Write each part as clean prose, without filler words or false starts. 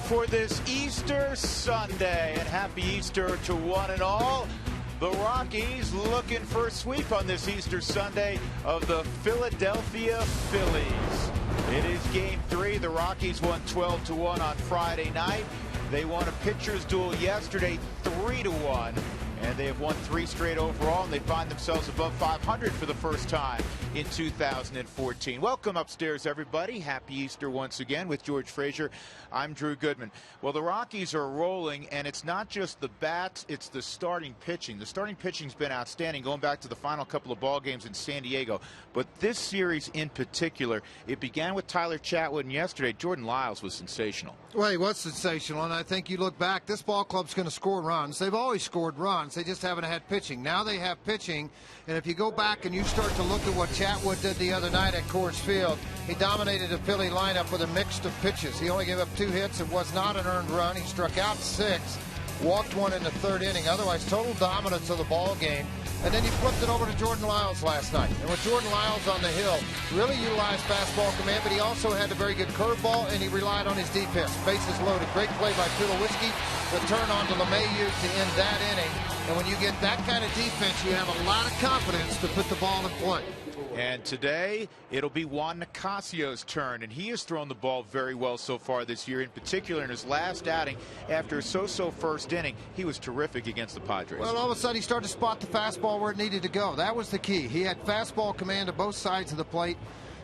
for this Easter Sunday, and happy Easter to one and all. The Rockies looking for a sweep on this Easter Sunday of the Philadelphia Phillies. It is Game 3. The Rockies won 12-1 on Friday night. They won a pitcher's duel yesterday 3-1. And they have won 3 straight overall, and they find themselves above 500 for the first time in 2014. Welcome upstairs, everybody. Happy Easter once again with George Frazier. I'm Drew Goodman. Well, the Rockies are rolling, and it's not just the bats, it's the starting pitching. The starting pitching's been outstanding going back to the final couple of ball games in San Diego. But this series in particular, it began with Tyler Chatwood, and yesterday Jordan Lyles was sensational. Well, he was sensational, and I think you look back, this ball club's going to score runs. They've always scored runs. They just haven't had pitching. Now they have pitching, and if you go back and you start to look at what Chatwood did the other night at Coors Field, he dominated the Philly lineup with a mix of pitches. He only gave up 2 hits. It was not an earned run. He struck out 6, walked 1 in the 3rd inning. Otherwise, total dominance of the ball game. And then he flipped it over to Jordan Lyles last night. And with Jordan Lyles on the hill, really utilized fastball command, but he also had a very good curveball, and he relied on his defense. Bases loaded. Great play by Tulowitzki. The turn on to LeMahieu to end that inning. And when you get that kind of defense, you have a lot of confidence to put the ball in play. And today, it'll be Juan Nicasio's turn, and he has thrown the ball very well so far this year. In particular, in his last outing, after a so-so first inning, he was terrific against the Padres. Well, all of a sudden, he started to spot the fastball where it needed to go. That was the key. He had fastball command of both sides of the plate.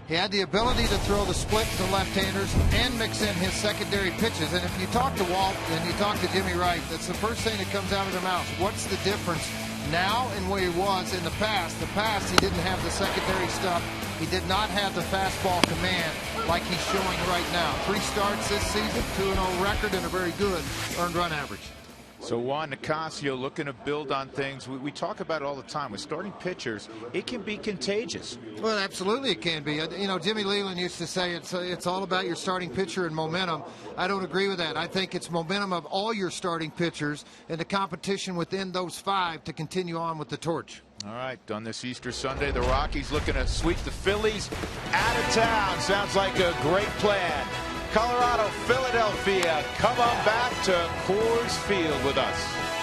He had the ability to throw the split to left-handers and mix in his secondary pitches. And if you talk to Walt and you talk to Jimmy Wright, that's the first thing that comes out of their mouths. What's the difference now and where he was in the past? The past, he didn't have the secondary stuff. He did not have the fastball command like he's showing right now. 3 starts this season, 2-0 record, and a very good earned run average. So Juan Nicasio looking to build on things. We talk about it all the time. With starting pitchers, it can be contagious. Well, absolutely it can be. You know, Jimmy Leland used to say it's all about your starting pitcher and momentum. I don't agree with that. I think it's momentum of all your starting pitchers and the competition within those 5 to continue on with the torch. All right, on this Easter Sunday, the Rockies looking to sweep the Phillies out of town. Sounds like a great plan. Colorado, Philadelphia, come on back to Coors Field with us.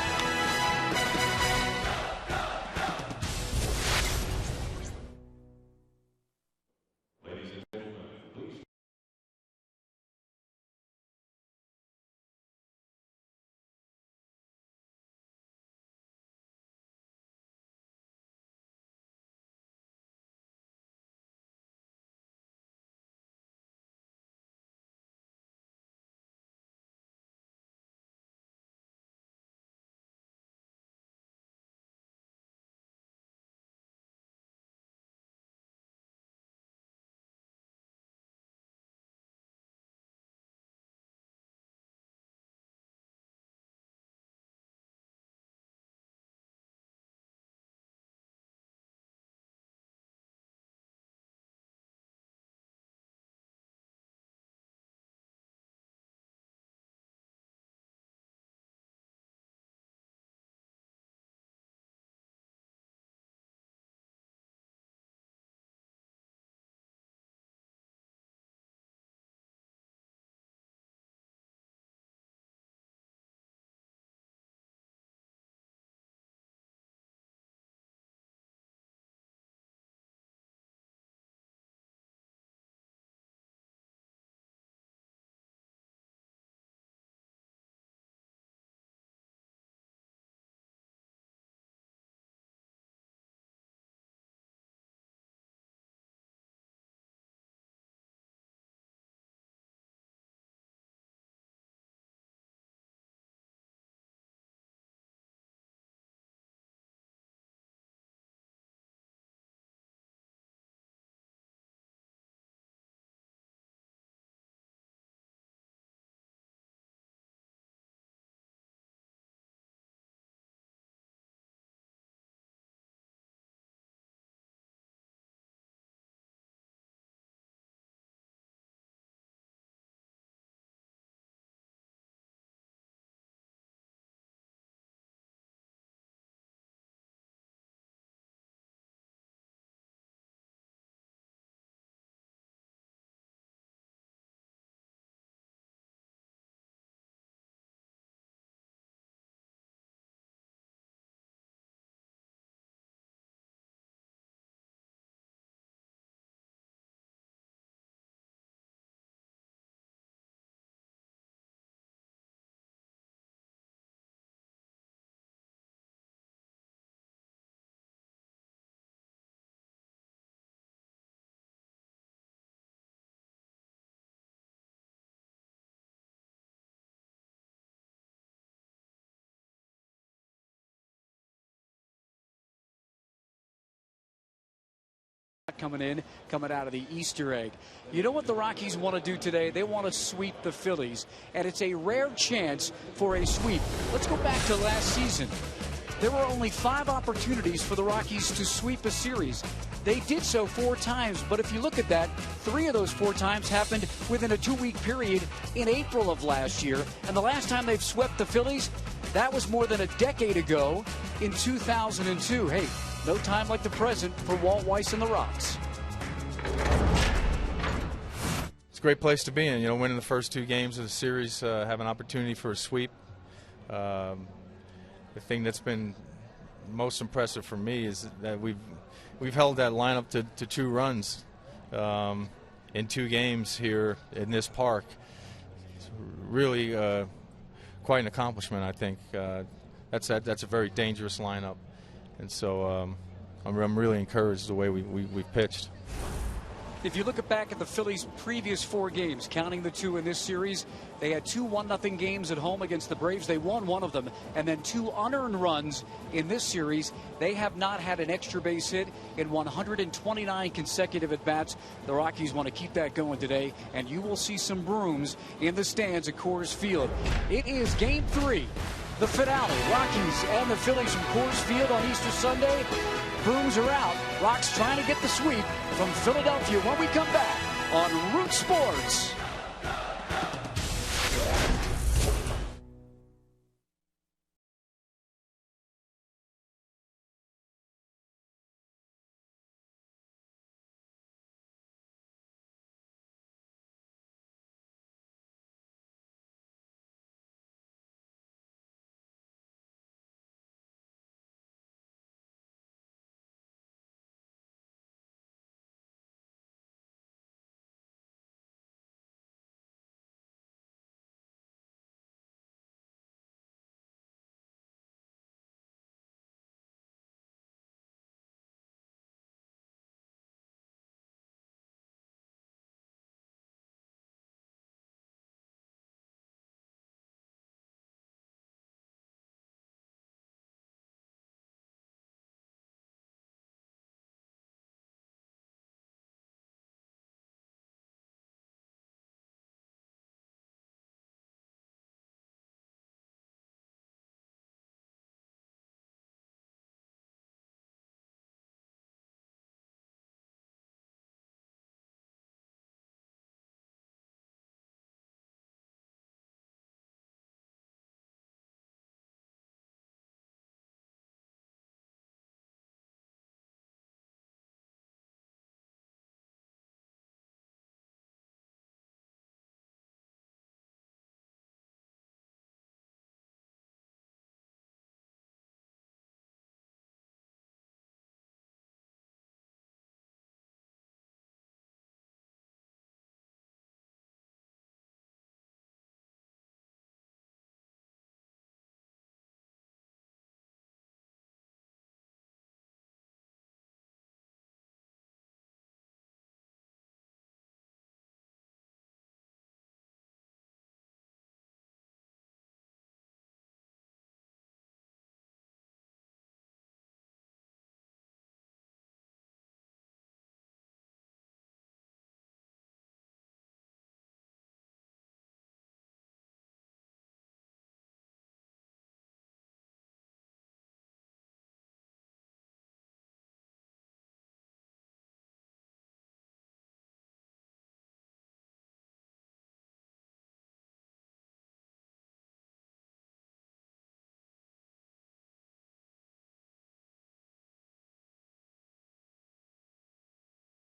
coming out of the Easter egg. You know what the Rockies want to do today? They want to sweep the Phillies, and it's a rare chance for a sweep. Let's go back to last season. There were only 5 opportunities for the Rockies to sweep a series. They did so 4 times, but if you look at that, 3 of those 4 times happened within a 2-week period in April of last year. And the last time they've swept the Phillies, that was more than a decade ago in 2002. Hey, no time like the present for Walt Weiss and the Rocks. It's a great place to be in. You know, winning the first 2 games of the series, have an opportunity for a sweep. The thing that's been most impressive for me is that we've held that lineup to 2 runs in 2 games here in this park. It's really quite an accomplishment, I think. That's a very dangerous lineup, and so I'm really encouraged the way we've pitched. If you look back at the Phillies' previous 4 games, counting the 2 in this series, they had 2 1-0 games at home against the Braves. They won 1 of them, and then 2 unearned runs in this series. They have not had an extra base hit in 129 consecutive at-bats. The Rockies want to keep that going today, and you will see some brooms in the stands at Coors Field. It is Game 3, the finale. Rockies and the Phillies from Coors Field on Easter Sunday. Brooms are out. Rocks trying to get the sweep from Philadelphia when we come back on Root Sports.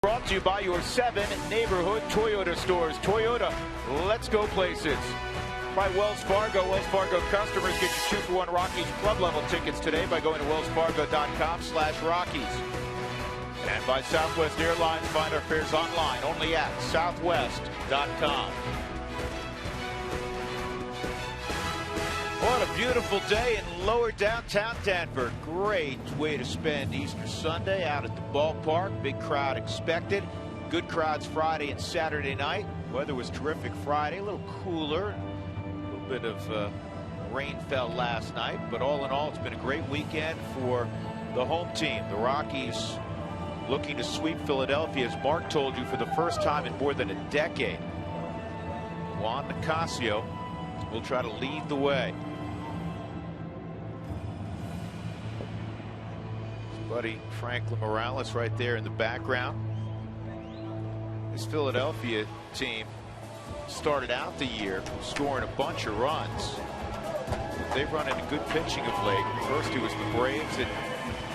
Brought to you by your 7 neighborhood Toyota stores. Toyota, let's go places. By Wells Fargo. Wells Fargo customers get your 2-for-1 Rockies club level tickets today by going to wellsfargo.com/Rockies. And by Southwest Airlines, find our fares online only at southwest.com. What a beautiful day in lower downtown Denver. Great way to spend Easter Sunday out at the ballpark. Big crowd expected. Good crowds Friday and Saturday night. Weather was terrific Friday, a little cooler. A little bit of rain fell last night, but all in all, it's been a great weekend for the home team. The Rockies looking to sweep Philadelphia, as Mark told you, for the first time in more than a decade. Juan Nicasio will try to lead the way. His buddy Franklin Morales right there in the background. This Philadelphia team started out the year scoring a bunch of runs. They've run into good pitching of late. First it was the Braves that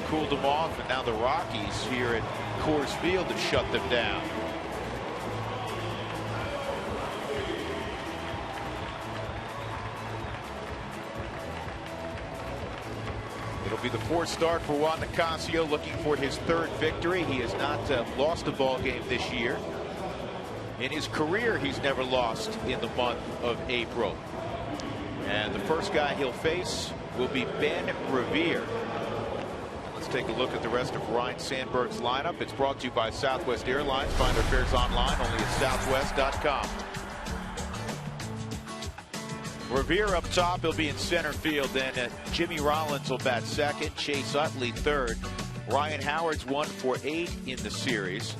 cooled them off, and now the Rockies here at Coors Field have shut them down. It'll be the fourth start for Juan Nicasio, looking for his third victory. He has not lost a ball game this year. In his career, he's never lost in the month of April. And the first guy he'll face will be Ben Revere. Let's take a look at the rest of Ryan Sandberg's lineup. It's brought to you by Southwest Airlines. Find our fares online only at southwest.com. Revere up top. He'll be in center field. Then Jimmy Rollins will bat second. Chase Utley third. Ryan Howard's 1 for 8 in the series.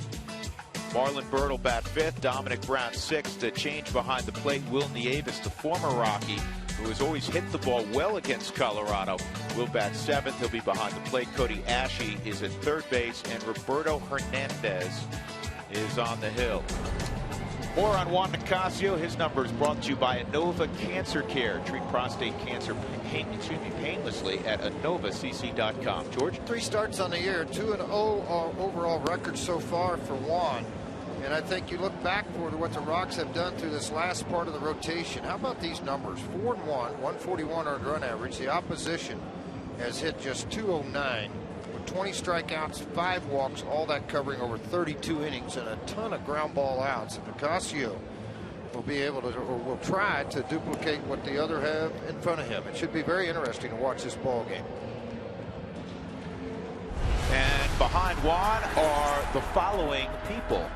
Marlon Byrd will bat fifth. Dominic Brown sixth. To change behind the plate, Will Nieves, the former Rocky, who has always hit the ball well against Colorado, will bat seventh. He'll be behind the plate. Cody Ashe is at third base, and Roberto Hernandez is on the hill. More on Juan Nicasio. His number is brought to you by Inova Cancer Care. Treat prostate cancer painlessly at InovaCC.com. George? 3 starts on the year, 2-0 overall record so far for Juan. And I think you look back for what the Rocks have done through this last part of the rotation. How about these numbers? 4-1, 141 earned run average. The opposition has hit just 209 with 20 strikeouts, 5 walks, all that covering over 32 innings and a ton of ground ball outs. And Nicasio will be able to, or will try to duplicate what the other have in front of him. It should be very interesting to watch this ball game. And behind Juan are the following people.